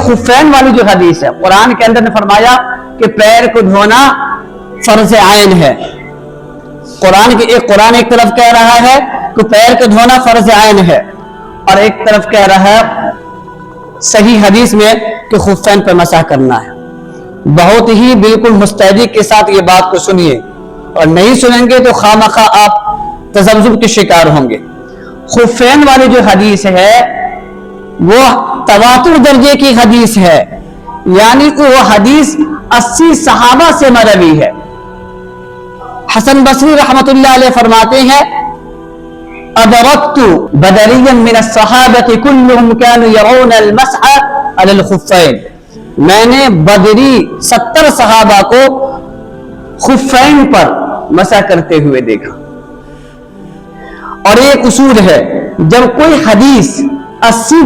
خفین والی جو حدیث ہے، قرآن کے اندر نے فرمایا کہ پیر کو دھونا فرض عین ہے. قرآن ایک طرف کہہ رہا ہے کہ پیر کو دھونا فرض عین ہے، اور ایک طرف کہہ رہا ہے صحیح حدیث میں کہ خفین پر مسح کرنا ہے. بہت ہی بالکل مستعدی کے ساتھ یہ بات کو سنیے، اور نہیں سنیں گے تو خامخواہ آپ تذبذب کے شکار ہوں گے. خفین والی جو حدیث ہے وہ تواتر درجے کی حدیث ہے، یعنی کہ وہ حدیث 80 صحابہ سے مروی ہے. حسن بصری رحمت اللہ علیہ فرماتے ہیں ادرکت بدریا من الصحابۃ كلهم كانوا يرون المسح على الخفین. میں نے بدری 70 صحابہ کو خفین پر مسح کرتے ہوئے دیکھا. اور ایک اصول ہے، جب کوئی حدیث 80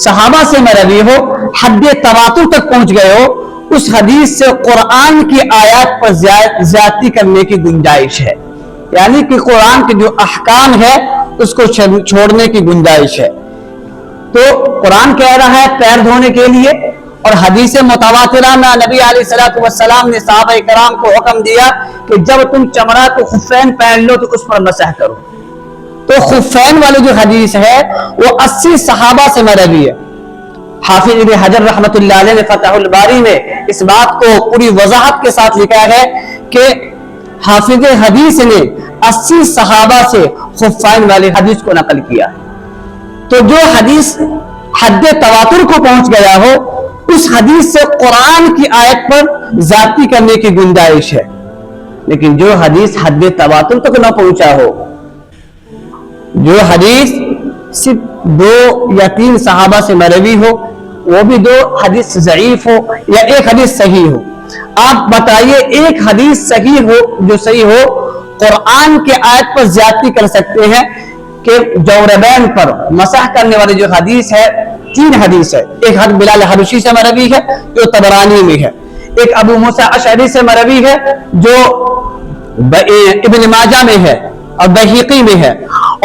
صحابہ سے مروی ہو، حد تواتر تک پہنچ گئے ہو، اس حدیث سے قرآن کی آیات پر زیادتی کرنے کی گنجائش ہے، یعنی کہ قرآن کے جو احکام ہے اس کو چھوڑنے کی گنجائش ہے. تو قرآن کہہ رہا ہے پیر دھونے کے لیے، اور حدیث متواترہ میں نبی علیہ الصلوۃ والسلام نے صحابہ کرام کو حکم دیا کہ جب تم چمڑا کو خفین پہن لو تو اس پر مسح کرو. تو خفین والی جو حدیث ہے وہ 80 صحابہ سے مروی ہے. حافظ ابن حجر رحمت اللہ علیہ نے فتح الباری میں اس بات کو پوری وضاحت کے ساتھ لکھا ہے کہ حافظ حدیث نے 80 صحابہ سے خفین والی حدیث کو نقل کیا. تو جو حدیث حد تواتر کو پہنچ گیا ہو، اس حدیث سے قرآن کی آیت پر زیادتی کرنے کی گنجائش ہے. لیکن جو حدیث حد تواتر تک نہ پہنچا ہو، جو حدیث صرف 2 یا 3 صحابہ سے مروی ہو، وہ بھی 2 حدیث ضعیف ہو یا ایک حدیث صحیح ہو، آپ بتائیے ایک حدیث صحیح ہو جو صحیح ہو قرآن کے آیت پر زیادتی کر سکتے ہیں کہ جوربین پر مسح کرنے والی جو حدیث ہے 3 حدیث ہے. ایک حدیث بلال حبشی سے مروی ہے جو طبرانی میں ہے، ایک ابو موسیٰ اشعری سے مروی ہے جو ابن ماجہ میں ہے اور بہقی میں ہے،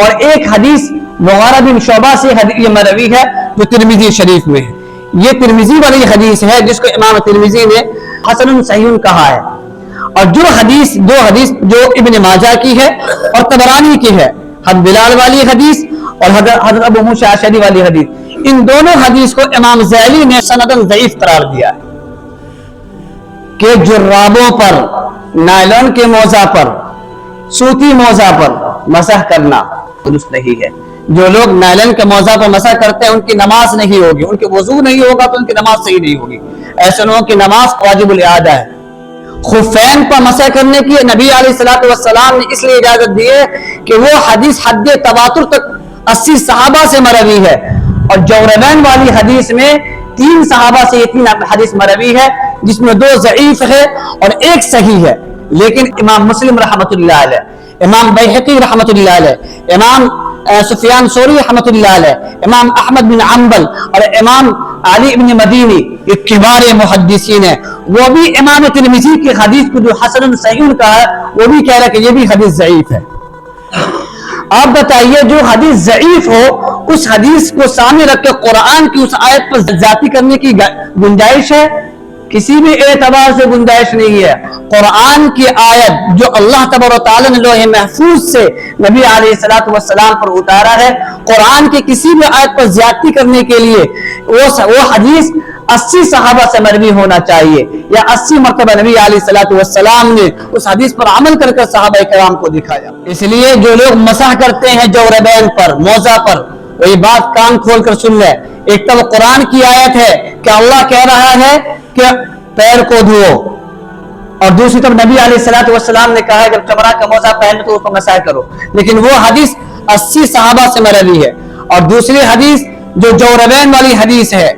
اور ایک حدیث مغیرہ بن شعبہ سے یہ مروی ہے جو ترمذی شریف میں ہے. یہ ترمذی والی حدیث ہے جس کو امام ترمذی نے حسن صحیح کہا ہے. اور جو دو حدیث جو ابن ماجہ کی ہے اور طبرانی کی ہے، حضرت بلال والی حدیث اور حضرت ابو موسیٰ اشعری والی حدیث، ان دونوں حدیث کو امام ذیلی نے سندن ضعیف قرار دیا ہے کہ جرابوں پر، نائلون کے موزہ پر، سوتی موزہ پر مسح کرنا درست نہیں ہے. جو لوگ نائلون کے موزہ پر مسح کرتے ہیں ان کی نماز نہیں ہوگی، ان کے وضو نہیں ہوگا تو ان کی نماز صحیح نہیں ہوگی. ایسے لوگوں کی نماز واجب الاعادہ ہے. خفین پر مسح کرنے کی نبی علیہ الصلوۃ والسلام نے اس لیے اجازت دی ہے کہ وہ حدیث حد تواتر تک 80 صحابہ سے مروی ہے، اور جوربین والی حدیث میں 3 صحابہ سے یہ 3 حدیث مروی ہے، جس میں 2 ضعیف ہے اور ایک صحیح ہے. لیکن امام مسلم رحمت اللہ علیہ، امام بیہقی رحمت اللہ علیہ، امام سفیان ثوری رحمت اللہ علیہ، امام احمد بن حنبل اور امام علی بن مدینی، یہ کبار محدثین ہیں، وہ بھی امام ترمذی کی حدیث کو جو حسن صحیح کہا ہے وہ بھی کہہ رہا ہے کہ یہ بھی حدیث ضعیف ہے. آپ بتائیے جو حدیث ضعیف ہو اس حدیث کو سامنے رکھ کے قرآن کی اس آیت پر زیادتی کرنے کی گنجائش ہے؟ کسی بھی اعتبار سے گنجائش نہیں ہے. قرآن کی آیت جو اللہ تبارک و تعالی نے لوح محفوظ سے نبی علیہ الصلوۃ والسلام پر اتارا ہے، قرآن کی کسی بھی آیت پر زیادتی کرنے کے لیے وہ حدیث 80 صحابہ سے مروی ہونا چاہیے، یا 80 مرتبہ نبی علیہ الصلوۃ والسلام نے اس حدیث پر عمل کر کر صحابہ کرام کو دکھایا. اس لیے جو لوگ مسح کرتے ہیں جوربین پر، موزہ پر، وہی بات کان کھول کر سن لیں. ایک تو قرآن کی آیت ہے کہ اللہ کہہ رہا ہے کہ پیر کو دھو، اور دوسری طرف نبی علیہ الصلوۃ والسلام نے کہا ہے جب چمڑا کا موزہ پہنو تو اس پر مسح کرو. لیکن وہ حدیث 80 صحابہ سے مروی ہے. اور دوسری حدیث جو جوربین والی حدیث ہے،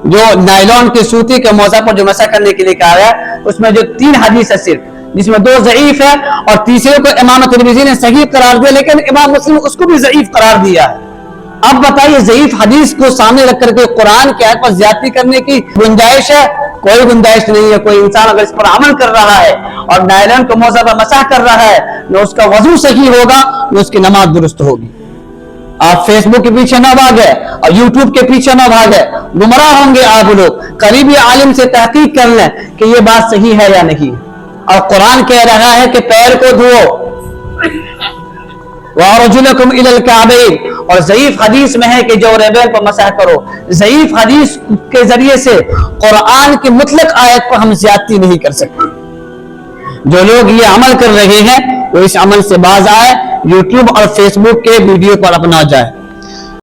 جو نائلون کے سوتی کے موزہ پر جو مسح کرنے کے لیے کہا ہے، اس میں جو 3 حدیث ہے صرف، جس میں 2 ضعیف ہے اور تیسرے کو امام ترمذی نے صحیح قرار دیا، لیکن امام مسلم اس کو بھی ضعیف قرار دیا ہے. اب بتائیے ضعیف حدیث کو سامنے رکھ کر کے قرآن کی آیت پر زیادتی کرنے کی گنجائش ہے؟ کوئی گنجائش نہیں ہے. کوئی انسان اگر اس پر عمل کر رہا ہے اور نائلون کو موزہ پر مسح کر رہا ہے، نہ اس کا وضو صحیح ہوگا نہ اس کی نماز درست ہوگی. آپ فیس بک کے پیچھے نہ بھاگے اور یوٹیوب کے پیچھے نہ بھاگے، گمراہ ہوں گے آپ لوگ۔ قریبی عالم سے تحقیق کر لیں کہ یہ بات صحیح ہے یا نہیں۔ اور قرآن کہہ رہا ہے کہ پیر کو دھو، وَأَرْجُلَكُمْ إِلَى الْكَعْبَيْنِ، اور ضعیف حدیث میں ہے کہ جوربین پر مسح کرو۔ ضعیف حدیث کے ذریعے سے قرآن کی مطلق آیت پر ہم زیادتی نہیں کر سکتے۔ جو لوگ یہ عمل کر رہے ہیں وہ اس عمل سے باز آئے، یوٹیوب اور فیس بک کے ویڈیو پر اپنا جائے۔